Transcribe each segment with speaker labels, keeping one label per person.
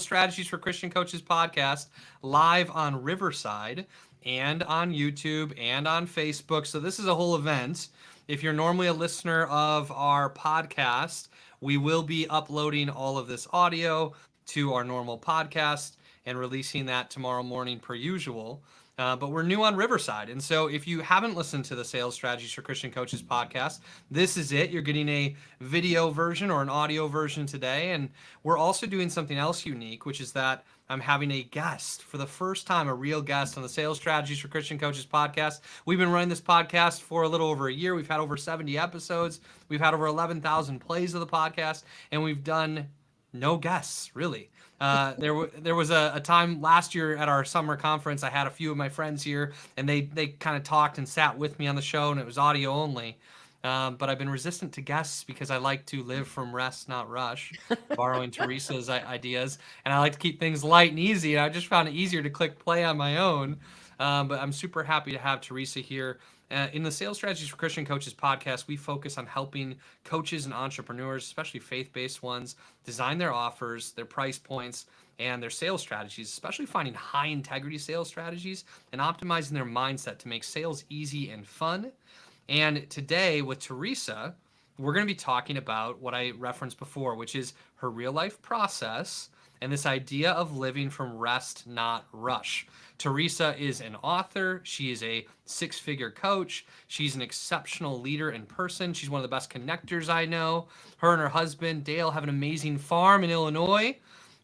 Speaker 1: Strategies for Christian Coaches podcast live on Riverside and on YouTube and on Facebook. So this is a whole event. If you're normally a listener of our podcast, we will be uploading all of this audio to our normal podcast and releasing that tomorrow morning per usual. But we're new on Riverside. And so if you haven't listened to the Sales Strategies for Christian Coaches podcast, this is it. You're getting a video version or an audio version today. And we're also doing something else unique, which is that I'm having a guest for the first time, a real guest on the Sales Strategies for Christian Coaches podcast. We've been running this podcast for a little over a year. We've had over 70 episodes. We've had over 11,000 plays of the podcast, and we've done no guests, really. There was a time last year at our summer conference. I had a few of my friends here, and they kind of talked and sat with me on the show, and it was audio only. But I've been resistant to guests because I like to live from rest, not rush, borrowing Teresa's ideas, and I like to keep things light and easy. And I just found it easier to click play on my own. But I'm super happy to have Teresa here. In the Sales Strategies for Christian Coaches podcast, we focus on helping coaches and entrepreneurs, especially faith-based ones, design their offers, their price points, and their sales strategies, especially finding high-integrity sales strategies and optimizing their mindset to make sales easy and fun. And today with Teresa, we're going to be talking about what I referenced before, which is her real-life process and this idea of living from rest, not rush. Teresa is an author. She is a six-figure coach. She's an exceptional leader in person. She's one of the best connectors I know. Her and her husband, Dale, have an amazing farm in Illinois.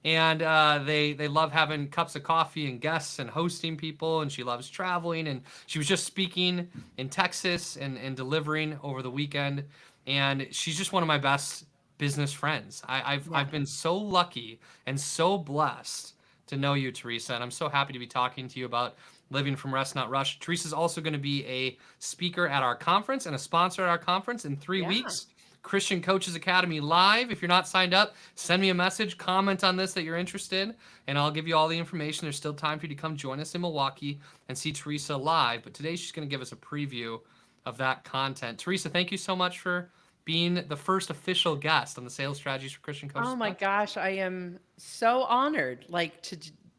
Speaker 1: And they love having cups of coffee and guests and hosting people, and she loves traveling. And she was just speaking in Texas and delivering over the weekend. And she's just one of my best business friends. I've been so lucky and so blessed to know you, Teresa, and I'm so happy to be talking to you about living from rest, not rush. Teresa's also going to be a speaker at our conference and a sponsor at our conference in 3 weeks. Christian Coaches Academy Live. If you're not signed up, send me a message, comment on this that you're interested, and I'll give you all the information. There's still time for you to come join us in Milwaukee and see Teresa live, but today she's going to give us a preview of that content. Teresa, thank you so much for being the first official guest on the Sales Strategies for Christian Coaches
Speaker 2: Oh my
Speaker 1: podcast.
Speaker 2: gosh, I am so honored,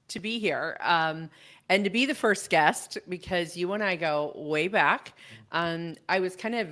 Speaker 2: to be here, and to be the first guest because you and I go way back. I was kind of,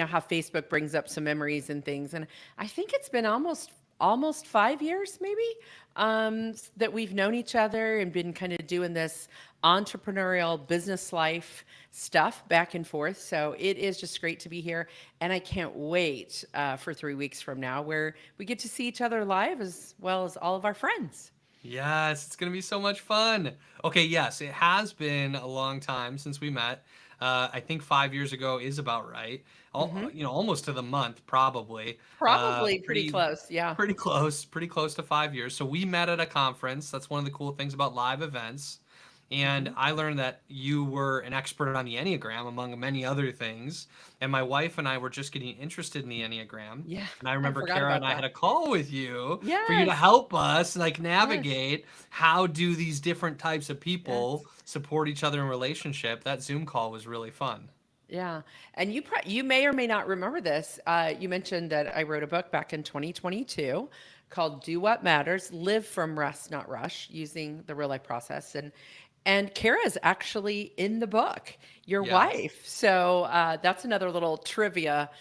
Speaker 2: how Facebook brings up some memories and things, and I think it's been almost 5 years maybe that we've known each other and been kind of doing this entrepreneurial business life stuff back and forth. So it is just great to be here. And I can't wait for 3 weeks from now where we get to see each other live as well as all of our friends.
Speaker 1: Yes, it's going to be so much fun. Okay, yes, it has been a long time since we met. I think 5 years ago is about right. Almost to the month, probably.
Speaker 2: Probably pretty close. Yeah.
Speaker 1: Pretty close to 5 years. So we met at a conference. That's one of the cool things about live events. And I learned that you were an expert on the Enneagram, among many other things. And my wife and I were just getting interested in the Enneagram.
Speaker 2: Yeah.
Speaker 1: And I
Speaker 2: I
Speaker 1: remember
Speaker 2: forgot
Speaker 1: Kara
Speaker 2: about
Speaker 1: and I had
Speaker 2: that.
Speaker 1: a call with you for you to
Speaker 2: Yes.
Speaker 1: help us
Speaker 2: Yes.
Speaker 1: navigate how do these different types of people
Speaker 2: Yes.
Speaker 1: support each other in relationship. That Zoom call was really fun.
Speaker 2: Yeah. And you may or may not remember this. You mentioned that I wrote a book back in 2022 called Do What Matters, Live from Rest, Not Rush, using the real life process. And Kara is actually in the book, your
Speaker 1: Yes.
Speaker 2: wife. So that's another little trivia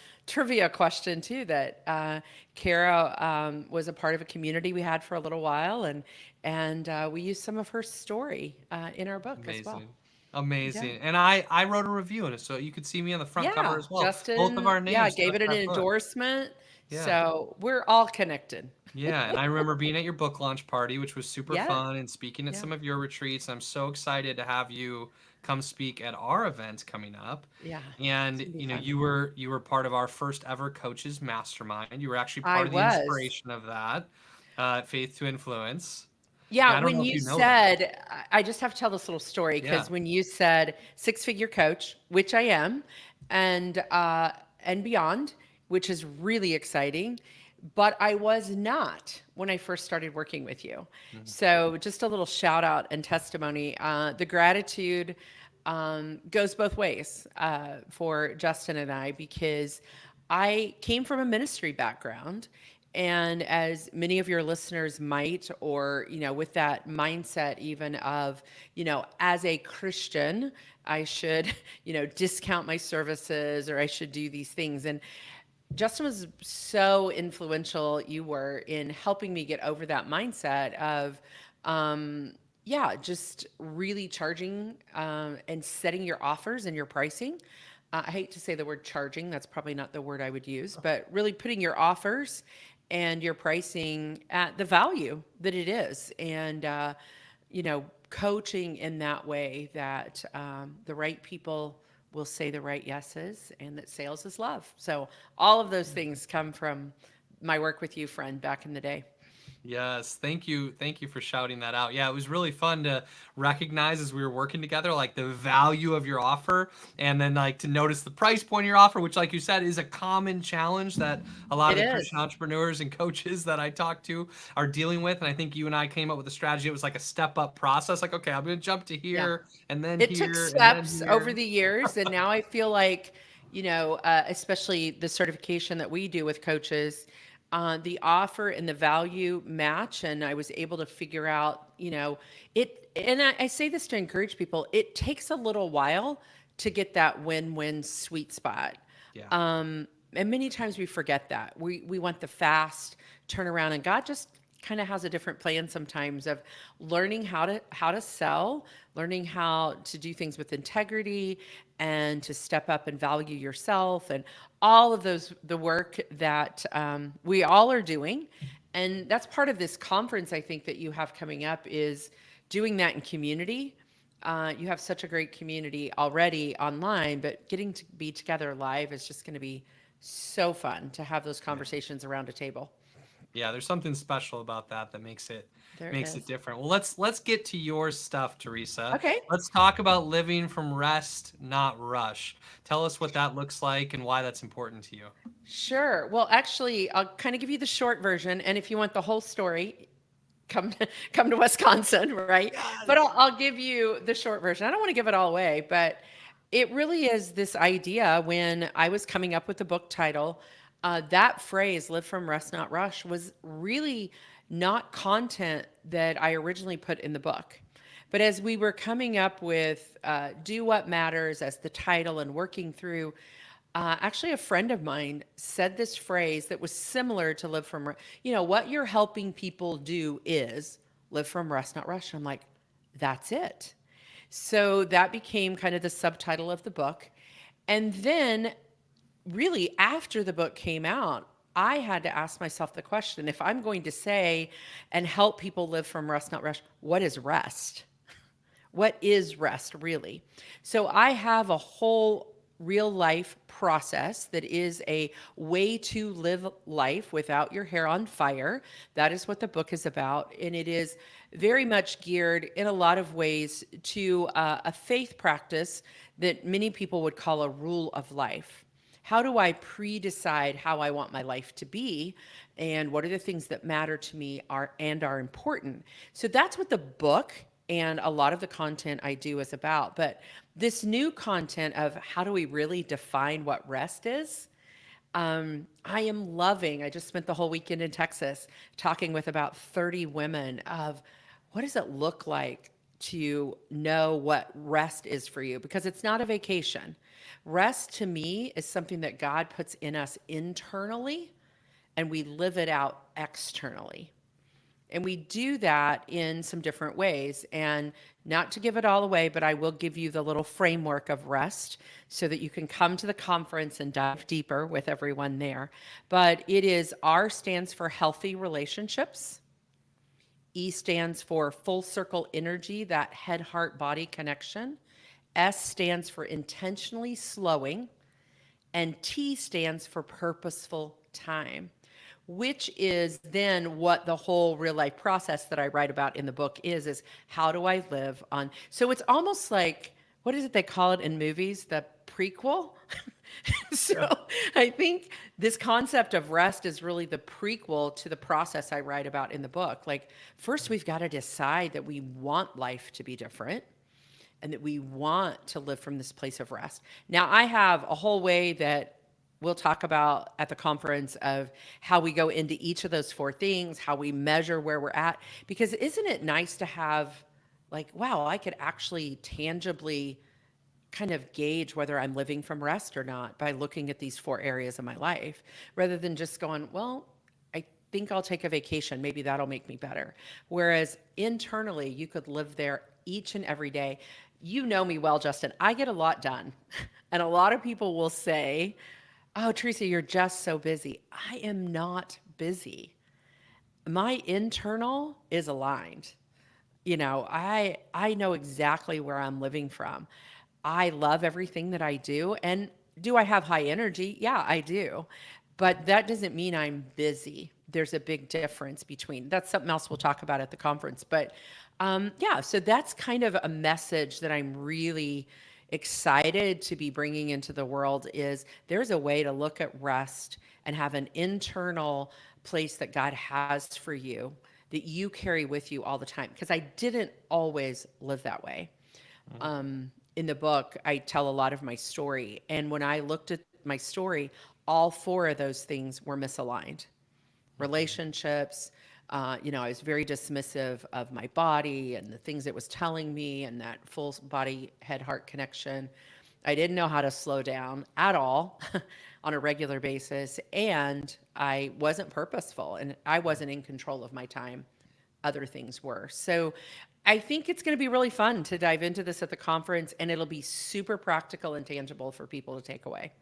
Speaker 2: question too. That Kara was a part of a community we had for a little while, and we used some of her story in our book as well.
Speaker 1: Amazing.
Speaker 2: Yeah.
Speaker 1: Amazing. And I wrote a review in it, so you could see me on the front cover
Speaker 2: Yeah,
Speaker 1: as well. Both of
Speaker 2: Justin,
Speaker 1: our
Speaker 2: yeah,
Speaker 1: names
Speaker 2: gave
Speaker 1: touch
Speaker 2: it an
Speaker 1: that book.
Speaker 2: endorsement.
Speaker 1: Yeah.
Speaker 2: So we're all connected.
Speaker 1: Yeah, and I remember being at your book launch party, which was super
Speaker 2: Yeah,
Speaker 1: fun, and speaking at
Speaker 2: yeah,
Speaker 1: some of your retreats. I'm so excited to have you come speak at our event coming up.
Speaker 2: yeah. It's
Speaker 1: And
Speaker 2: gonna be fun.
Speaker 1: you were part of our first ever coaches mastermind. You were actually
Speaker 2: I
Speaker 1: part of the
Speaker 2: was.
Speaker 1: inspiration of that, Faith to Influence. And
Speaker 2: Yeah,
Speaker 1: I don't
Speaker 2: when
Speaker 1: know if
Speaker 2: you
Speaker 1: you know that.
Speaker 2: said, I just have to tell this little story
Speaker 1: Yeah.
Speaker 2: because when you said six-figure coach, which I am, and beyond, which is really exciting, but I was not when I first started working with you.
Speaker 1: Mhm.
Speaker 2: So just a little shout out and testimony. The gratitude goes both ways for Justin and I because I came from a ministry background And as many of your listeners might, or, with that mindset even of, as a Christian, I should, discount my services or I should do these things. And Justin was so influential, you were, in helping me get over that mindset of, yeah, just really charging and setting your offers and your pricing. I hate to say the word charging, that's probably not the word I would use, but really putting your offers and your pricing at the value that it is. And, coaching in that way that the right people will say the right yeses and that sales is love. So all of those things come from my work with you, friend, back in the day.
Speaker 1: Yes, thank you. Thank you for shouting that out. Yeah, it was really fun to recognize as we were working together, like the value of your offer, and then like to notice the price point of your offer, which, like you said, is a common challenge that a lot
Speaker 2: It
Speaker 1: of the
Speaker 2: is.
Speaker 1: Christian entrepreneurs and coaches that I talk to are dealing with. And I think you and I came up with a strategy. It was like a step up process. Like, okay, I'm going to jump to
Speaker 2: Yeah.
Speaker 1: here and then
Speaker 2: It took
Speaker 1: here and then
Speaker 2: steps over
Speaker 1: here.
Speaker 2: the years, and now I feel like, especially the certification that we do with coaches, the offer and the value match, and I was able to figure out, it. And I say this to encourage people. It takes a little while to get that win-win sweet spot.
Speaker 1: Yeah.
Speaker 2: And many times we forget that. We want the fast turnaround, and God just kind of has a different plan sometimes of learning how to sell, learning how to do things with integrity and to step up and value yourself, and all of those, the work that we all are doing. And that's part of this conference I think that you have coming up, is doing that in community. You have such a great community already online, but getting to be together live is just going to be so fun to have those conversations around a table.
Speaker 1: Yeah, there's something special about that that
Speaker 2: There
Speaker 1: makes it
Speaker 2: is.
Speaker 1: different. Well, let's get to your stuff, Teresa.
Speaker 2: Okay.
Speaker 1: Let's talk about living from rest, not rush. Tell us what that looks like and why that's important to you.
Speaker 2: Sure. Well, actually, I'll kind of give you the short version, and if you want the whole story, come come to Wisconsin, right? But
Speaker 1: Yes.
Speaker 2: I'll give you the short version. I don't want to give it all away, but it really is this idea. When I was coming up with the book title, that phrase, live from rest, not rush, was really not content that I originally put in the book. But as we were coming up with Do What Matters as the title and working through, actually, a friend of mine said this phrase that was similar to live from, what you're helping people do is live from rest, not rush. I'm like, that's it. So that became kind of the subtitle of the book. And then, really, after the book came out, I had to ask myself the question, if I'm going to say and help people live from rest, not rush, what is rest? What is rest really? So I have a whole real life process that is a way to live life without your hair on fire. That is what the book is about. And it is very much geared in a lot of ways to a faith practice that many people would call a rule of life. How do I pre-decide how I want my life to be, and what are the things that matter to me are important? So that's what the book and a lot of the content I do is about. But this new content of how do we really define what rest is, I am loving. I just spent the whole weekend in Texas talking with about 30 women of what does it look like to know what rest is for you, because it's not a vacation. Rest to me is something that God puts in us internally, and we live it out externally. And we do that in some different ways. And not to give it all away, but I will give you the little framework of rest so that you can come to the conference and dive deeper with everyone there. But it is R stands for healthy relationships. E stands for full circle energy, that head, heart, body connection. S stands for intentionally slowing. And T stands for purposeful time, which is then what the whole real life process that I write about in the book is how do I live on. So it's almost like, what is it they call it in movies? The prequel. So
Speaker 1: Yeah.
Speaker 2: I think this concept of rest is really the prequel to the process I write about in the book. Like, first, we've got to decide that we want life to be different and that we want to live from this place of rest. Now, I have a whole way that we'll talk about at the conference of how we go into each of those four things, how we measure where we're at. Because isn't it nice to have, like, wow, I could actually tangibly kind of gauge whether I'm living from rest or not by looking at these four areas of my life, rather than just going, well, I think I'll take a vacation. Maybe that'll make me better. Whereas internally, you could live there each and every day. You know me well, Justin. I get a lot done. And a lot of people will say, oh, Teresa, you're just so busy. I am not busy. My internal is aligned. I know exactly where I'm living from. I love everything that I do. And do I have high energy? Yeah, I do. But that doesn't mean I'm busy. There's a big difference between that's something else we'll talk about at the conference. But yeah, so that's kind of a message that I'm really excited to be bringing into the world is there's a way to look at rest and have an internal place that God has for you that you carry with you all the time. Because I didn't always live that way. In the book, I tell a lot of my story. And when I looked at my story, all four of those things were misaligned. Relationships, I was very dismissive of my body and the things it was telling me and that full body, head, heart connection. I didn't know how to slow down at all on a regular basis. And I wasn't purposeful and I wasn't in control of my time. Other things were. So I think it's going to be really fun to dive into this at the conference, and it'll be super practical and tangible for people to take away.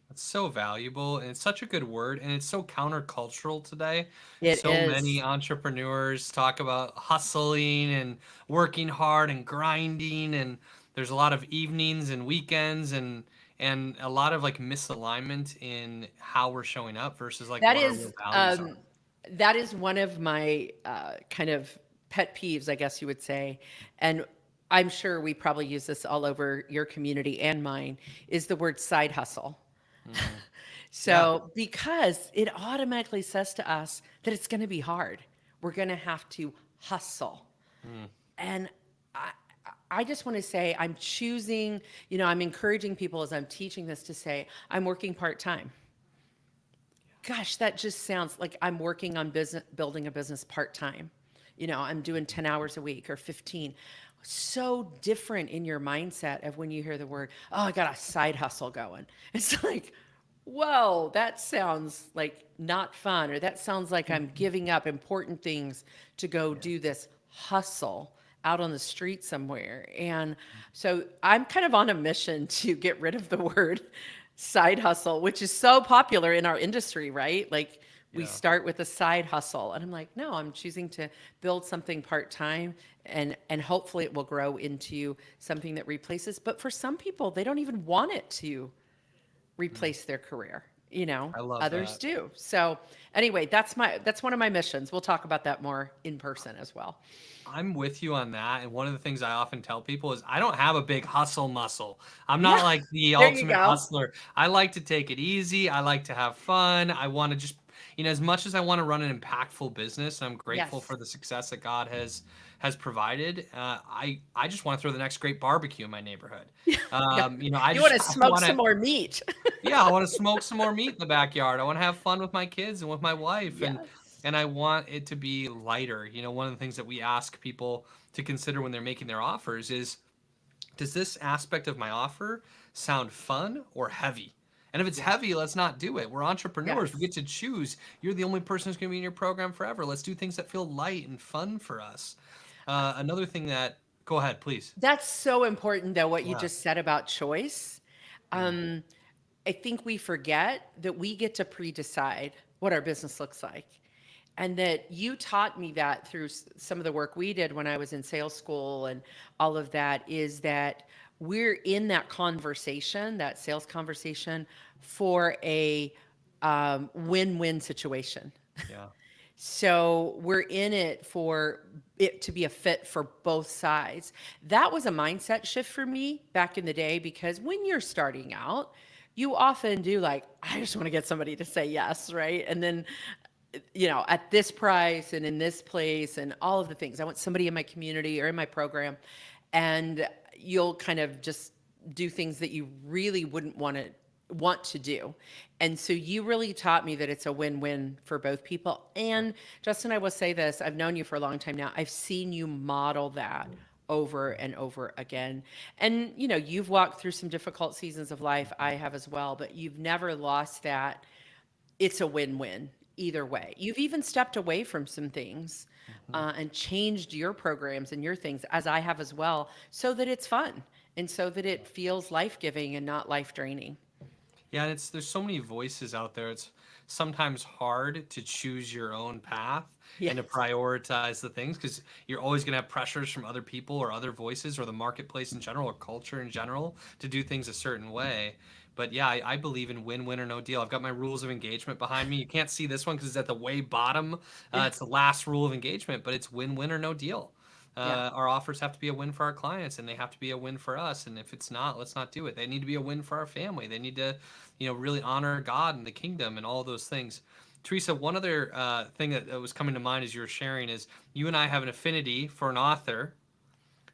Speaker 1: It's so valuable and it's such a good word and it's so countercultural today.
Speaker 2: It
Speaker 1: So many
Speaker 2: is.
Speaker 1: entrepreneurs talk about hustling and working hard and grinding, and there's a lot of evenings and weekends and a lot of like misalignment in how we're showing up versus like
Speaker 2: That
Speaker 1: what our real
Speaker 2: is
Speaker 1: values are.
Speaker 2: that is one of my kind of pet peeves, I guess you would say, and I'm sure we probably use this all over your community and mine, is the word side hustle.
Speaker 1: Hmm. Yeah.
Speaker 2: So, because it automatically says to us that it's going to be hard, we're going to have to hustle.
Speaker 1: Mm.
Speaker 2: And I, I just want to say, I'm choosing, I'm encouraging people as I'm teaching this to say, I'm working part time. Gosh, that just sounds like I'm working on business, building a business part time. I'm doing 10 hours a week or 15. So different in your mindset of when you hear the word, oh, I got a side hustle going. It's like, whoa, that sounds like not fun, or that sounds like I'm giving up important things to go do this hustle out on the street somewhere. And so I'm kind of on a mission to get rid of the word side hustle, which is so popular in our industry, right? Like we
Speaker 1: Yeah.
Speaker 2: start with a side hustle. And I'm like, no, I'm choosing to build something part-time and hopefully it will grow into something that replaces. But for some people, they don't even want it to
Speaker 1: Mm.
Speaker 2: replace their career.
Speaker 1: I love
Speaker 2: Others
Speaker 1: that.
Speaker 2: do. So anyway, that's one of my missions. We'll talk about that more in person as well.
Speaker 1: I'm with you on that. And one of the things I often tell people is I don't have a big hustle muscle. I'm not
Speaker 2: Yeah,
Speaker 1: like the
Speaker 2: there you
Speaker 1: ultimate
Speaker 2: go.
Speaker 1: hustler. I like to take it easy. I like to have fun. I want to just, as much as I want to run an impactful business, I'm grateful
Speaker 2: Yes.
Speaker 1: for the success that God has provided. I just want to throw the next great barbecue in my neighborhood.
Speaker 2: Yeah.
Speaker 1: I
Speaker 2: You want
Speaker 1: just
Speaker 2: to
Speaker 1: I
Speaker 2: smoke
Speaker 1: want
Speaker 2: some
Speaker 1: to
Speaker 2: more meat.
Speaker 1: yeah, I want to smoke some more meat in the backyard. I want to have fun with my kids and with my wife, and
Speaker 2: Yes.
Speaker 1: and I want it to be lighter. One of the things that we ask people to consider when they're making their offers is, does this aspect of my offer sound fun or heavy? And if it's
Speaker 2: Yes.
Speaker 1: heavy, let's not do it. We're entrepreneurs. We
Speaker 2: Yes.
Speaker 1: get to choose. You're the only person who's going to be in your program forever. Let's do things that feel light and fun for us. Another thing that, go ahead, please.
Speaker 2: That's so important, though, what you
Speaker 1: Yeah.
Speaker 2: just said about choice.
Speaker 1: Mm.
Speaker 2: Um, I think we forget that we get to pre-decide what our business looks like. And that you taught me that through some of the work we did when I was in sales school and all of that, is that we're in that conversation, that sales conversation, for a win-win situation.
Speaker 1: Yeah.
Speaker 2: So we're in it for it to be a fit for both sides. That was a mindset shift for me back in the day, because when you're starting out, you often do like, I just want to get somebody to say yes, right? And then, at this price and in this place and all of the things. I want somebody in my community or in my program. And you'll kind of just do things that you really wouldn't want to want to do. And so you really taught me that it's a win-win for both people. And Justin, I will say this, I've known you for a long time now. I've seen you model that over and over again. And you've walked through some difficult seasons of life. I have as well, but you've never lost that. It's a win-win either way. You've even stepped away from some things
Speaker 1: Mhm.
Speaker 2: and changed your programs and your things, as I have as well, so that it's fun and so that it feels life-giving and not life-draining.
Speaker 1: Yeah, and there's so many voices out there. It's sometimes hard to choose your own path and to
Speaker 2: Yes.
Speaker 1: prioritize the things because you're always going to have pressures from other people or other voices or the marketplace in general or culture in general to do things a certain way. But yeah, I believe in win-win or no deal. I've got my rules of engagement behind me. You can't see this one because it's at the way bottom.
Speaker 2: Yeah.
Speaker 1: It's the last rule of engagement, but it's win-win or no deal.
Speaker 2: Yeah.
Speaker 1: Our offers have to be a win for our clients and they have to be a win for us. And if it's not, let's not do it. They need to be a win for our family. They need to, really honor God and the kingdom and all those things. Teresa, one other thing that was coming to mind as you were sharing is you and I have an affinity for an author,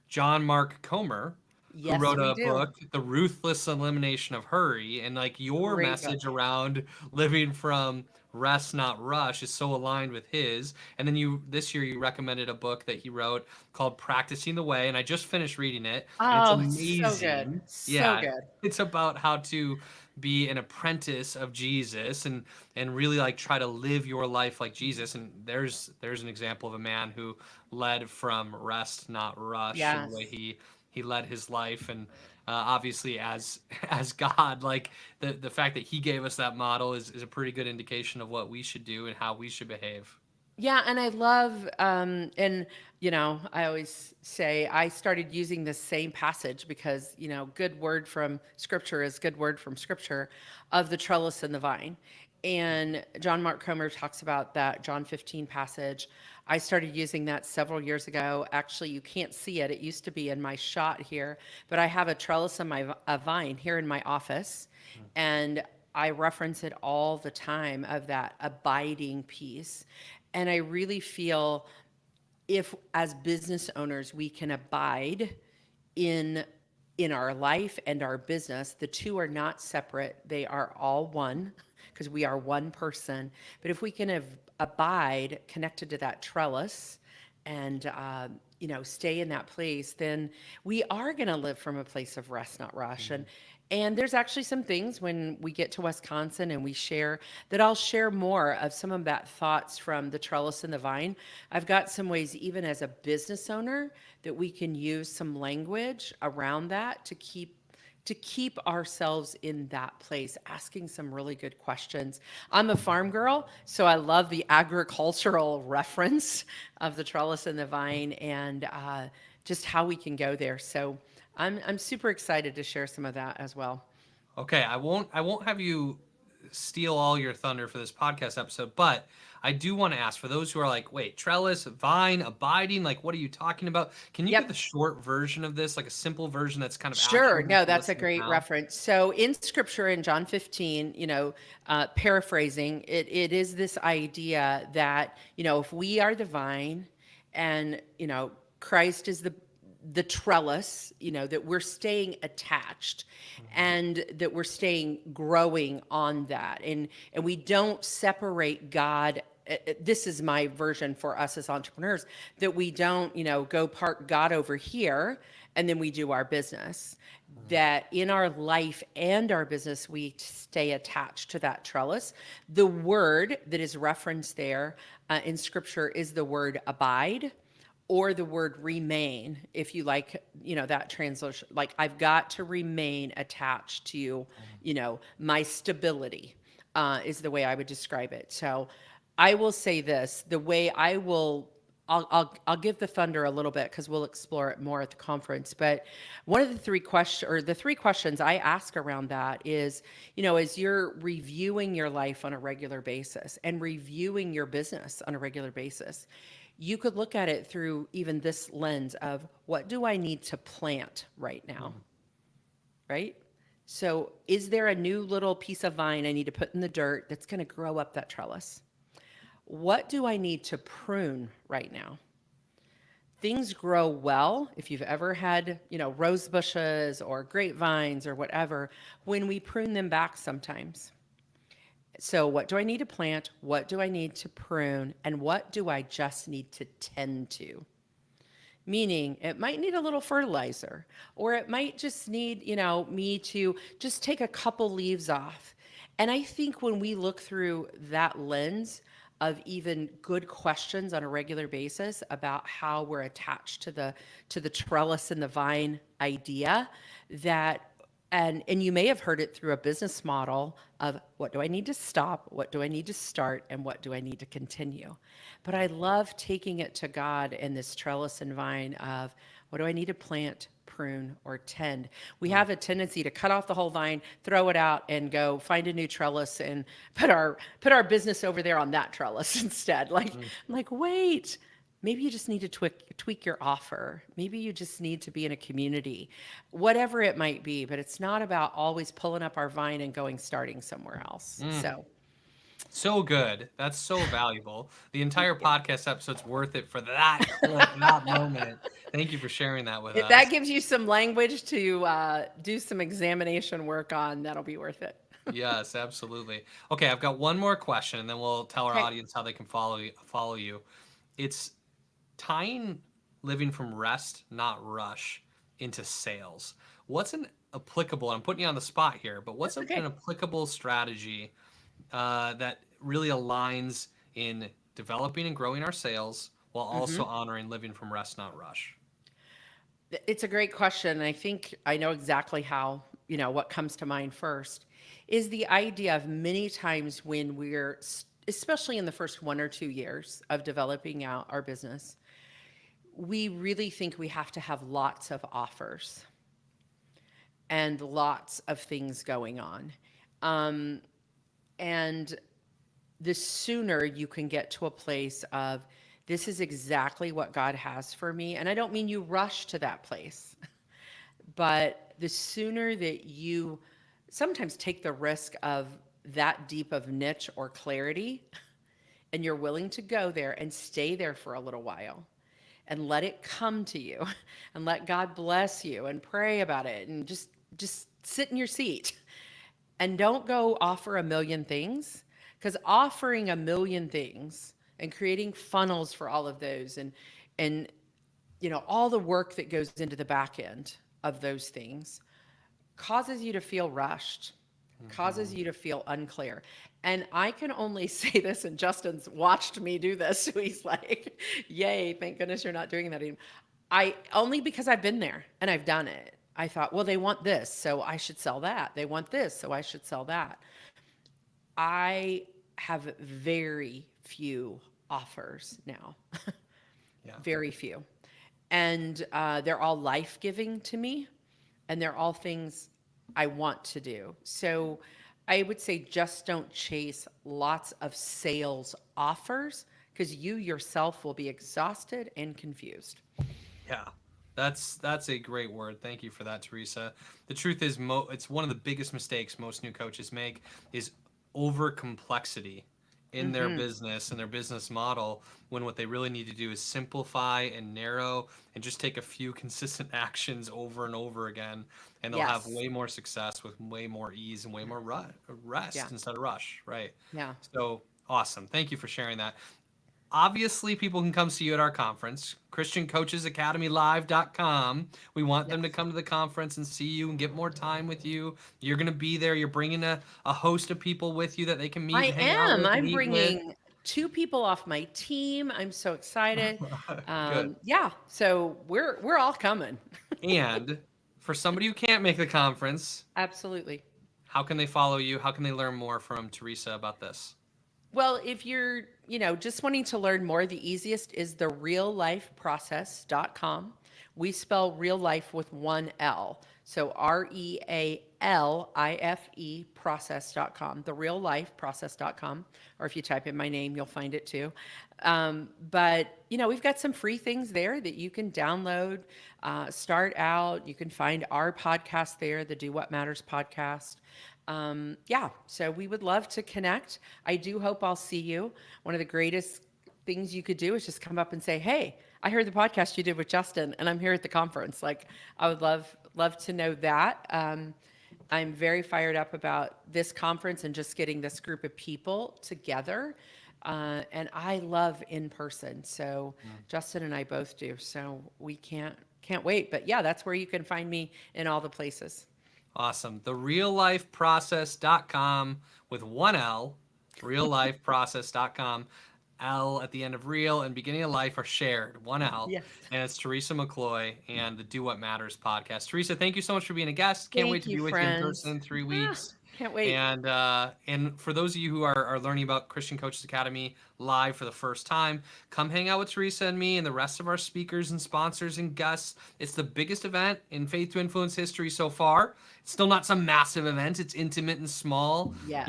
Speaker 1: John Mark Comer, who
Speaker 2: Yes,
Speaker 1: wrote
Speaker 2: we
Speaker 1: a
Speaker 2: do.
Speaker 1: book, The Ruthless Elimination of Hurry, and like your
Speaker 2: Great book.
Speaker 1: message around living from rest not rush is so aligned with his. And then you this year you recommended a book that he wrote called Practicing the Way, and I just finished reading it, and it's
Speaker 2: Oh, it's so good.
Speaker 1: amazing.
Speaker 2: So
Speaker 1: Yeah,
Speaker 2: good.
Speaker 1: it's about how to be an apprentice of Jesus and really like try to live your life like Jesus. And there's an example of a man who led from rest not rush and the way
Speaker 2: Yes.
Speaker 1: he led his life and obviously as God, like the fact that he gave us that model is a pretty good indication of what we should do and how we should behave.
Speaker 2: Yeah, and I love, and I always say I started using this same passage because good word from Scripture is good word from Scripture, of the trellis and the vine. And John Mark Comer talks about that John 15 passage. I started using that several years ago. Actually, you can't see it. It used to be in my shot here, but I have a trellis and a vine here in my office, and I reference it all the time of that abiding piece. And I really feel if as business owners we can abide in in our life and our business, the two are not separate, they are all one, because we are one person. But if we can abide connected to that trellis and stay in that place, then we are going to live from a place of rest not rush. And there's actually some things when we get to Wisconsin and we share that I'll share more of some of that thoughts from the trellis and the vine. I've got some ways, even as a business owner, that we can use some language around that to keep ourselves in that place, asking some really good questions. I'm a farm girl, so I love the agricultural reference of the trellis and the vine and just how we can go there. So I'm super excited to share some of that as well.
Speaker 1: Okay, I won't have you steal all your thunder for this podcast episode, but I do want to ask for those who are like, wait, trellis, vine, abiding, like what are you talking about? Can you give the
Speaker 2: Yep.
Speaker 1: short version of this, like a simple version that's kind of
Speaker 2: Sure.
Speaker 1: actionable
Speaker 2: No,
Speaker 1: for
Speaker 2: that's a
Speaker 1: listeners
Speaker 2: great
Speaker 1: now?
Speaker 2: reference. So in scripture in John 15, paraphrasing, it is this idea that, if we are the vine and, Christ is the trellis, that we're staying attached
Speaker 1: Mhm.
Speaker 2: and that we're staying growing on that. And we don't separate God. This is my version for us as entrepreneurs, that we don't, go park God over here and then we do our business. That in our life and our business, we stay attached to that trellis. The word that is referenced there in scripture is the word abide or the word remain, if you like, that translation. Like, I've got to remain attached to, my stability, is the way I would describe it. So I will say this, the way I'll give the thunder a little bit because we'll explore it more at the conference. But one of the three questions I ask around that is, as you're reviewing your life on a regular basis and reviewing your business on a regular basis, you could look at it through even this lens of what do I need to plant right now,
Speaker 1: Mhm.
Speaker 2: right? So is there a new little piece of vine I need to put in the dirt that's going to grow up that trellis? What do I need to prune right now? things grow well. If you've ever had, rose bushes or grapevines or whatever, when we prune them back sometimes. So, what do I need to plant? What do I need to prune? And what do I just need to tend to? Meaning, it might need a little fertilizer, or it might just need, me to just take a couple leaves off. And I think when we look through that lens of even good questions on a regular basis about how we're attached to the trellis and the vine idea, that and you may have heard it through a business model of what do I need to stop, what do I need to start, and what do I need to continue. But I love taking it to God in this trellis and vine of what do I need to plant, prune, or tend. We have a tendency to cut off the whole vine, throw it out, and go find a new trellis and put our business over there on that trellis instead. Like I'm like, wait, maybe you just need to tweak your offer. Maybe you just need to be in a community, whatever it might be. But it's not about always pulling up our vine and starting somewhere else.
Speaker 1: So good. That's so valuable. The entire podcast episode's worth it for that clip, that moment. Thank you for sharing that with
Speaker 2: If
Speaker 1: us.
Speaker 2: that gives you some language to do some examination work on, that'll be worth it.
Speaker 1: Yes, absolutely. Okay, I've got one more question, and then we'll tell our
Speaker 2: Okay.
Speaker 1: audience how they can follow you. It's tying living from rest, not rush, into sales. What's an applicable? I'm putting you on the spot here, but what's
Speaker 2: That's
Speaker 1: an
Speaker 2: okay.
Speaker 1: applicable strategy that really aligns in developing and growing our sales while also honoring living from rest, not rush?
Speaker 2: It's a great question. I think I know exactly how, what comes to mind first is the idea of many times when especially in the first 1 or 2 years of developing out our business, we really think we have to have lots of offers and lots of things going on. And the sooner you can get to a place of, this is exactly what God has for me. And I don't mean you rush to that place, but the sooner that you sometimes take the risk of that deep of niche or clarity, and you're willing to go there and stay there for a little while and let it come to you and let God bless you and pray about it and just sit in your seat and don't go offer a million things, because offering a million things and creating funnels for all of those and all the work that goes into the back end of those things causes you to feel rushed, causes you to feel unclear. And I can only say this, and Justin's watched me do this, so he's like, yay, thank goodness you're not doing that anymore. I only because I've been there and I've done it. I thought, well, they want this, so I should sell that. They want this, so I should sell that. I have very few offers now,
Speaker 1: Yeah.
Speaker 2: very few. And they're all life-giving to me, and they're all things I want to do. So I would say just don't chase lots of sales offers, because you yourself will be exhausted and confused.
Speaker 1: Yeah. That's a great word. Thank you for that, Teresa. The truth is, it's one of the biggest mistakes most new coaches make is over complexity in their business and their business model, when what they really need to do is simplify and narrow and just take a few consistent actions over and over again, and they'll have
Speaker 2: Yes.
Speaker 1: way more success with way more ease and way more
Speaker 2: Yeah.
Speaker 1: rest instead of rush, right?
Speaker 2: Yeah.
Speaker 1: So awesome. Thank you for sharing that. Obviously, people can come see you at our conference, christiancoachesacademylive.com. We want them to
Speaker 2: Yes.
Speaker 1: come to the conference and see you and get more time with you. You're going to be there. You're bringing a host of people with you that they can meet
Speaker 2: I
Speaker 1: and hang out
Speaker 2: am.
Speaker 1: with and
Speaker 2: I'm
Speaker 1: eat with.
Speaker 2: bringing two people off my team. I'm so excited.
Speaker 1: Good.
Speaker 2: Yeah. So we're all coming.
Speaker 1: And for somebody who can't make the conference,
Speaker 2: Absolutely.
Speaker 1: how can they follow you? How can they learn more from Teresa about this?
Speaker 2: Well, if you're, just wanting to learn more, the easiest is the reallifeprocess.com. We spell real life with one L. So REALIFE process.com, the reallifeprocess.com. Or if you type in my name, you'll find it too. But, we've got some free things there that you can download, start out. You can find our podcast there, the Do What Matters podcast. Yeah, so we would love to connect. I do hope I'll see you. One of the greatest things you could do is just come up and say, hey, I heard the podcast you did with Justin, and I'm here at the conference. Like, I would love to know that. I'm very fired up about this conference and just getting this group of people together. And I love in person. So Justin and I both do. So we can't wait. But yeah, that's where you can find me in all the places.
Speaker 1: Awesome. TheRealLifeProcess.com with one L, RealLifeProcess.com. L at the end of real and beginning of life are shared, one L.
Speaker 2: Yes.
Speaker 1: And it's Teresa McCloy and the Do What Matters podcast. Teresa, thank you so much for being a guest. Can't wait
Speaker 2: Thank
Speaker 1: to
Speaker 2: you,
Speaker 1: be with you in
Speaker 2: friends.
Speaker 1: person in 3
Speaker 2: Ah,
Speaker 1: weeks.
Speaker 2: can't wait.
Speaker 1: And for those of you who are learning about Christian Coaches Academy live for the first time, come hang out with Teresa and me and the rest of our speakers and sponsors and guests. It's the biggest event in Faith to Influence history so far. It's still not some massive event. It's intimate and small.
Speaker 2: Yes.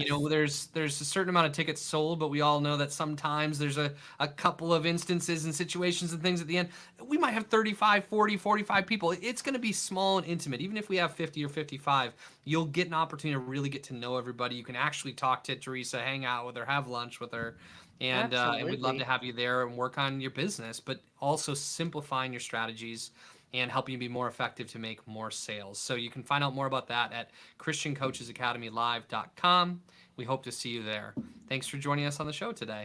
Speaker 1: There's a certain amount of tickets sold, but we all know that sometimes there's a couple of instances and situations and things at the end. We might have 35, 40, 45 people. It's going to be small and intimate. Even if we have 50 or 55, you'll get an opportunity to really get to know everybody. You can actually talk to Teresa, hang out with her, have lunch with her. And we'd love to
Speaker 2: Absolutely.
Speaker 1: have you there and work on your business, but also simplifying your strategies and helping you be more effective to make more sales. So you can find out more about that at ChristianCoachesAcademyLive.com. We hope to see you there. Thanks for joining us on the show today.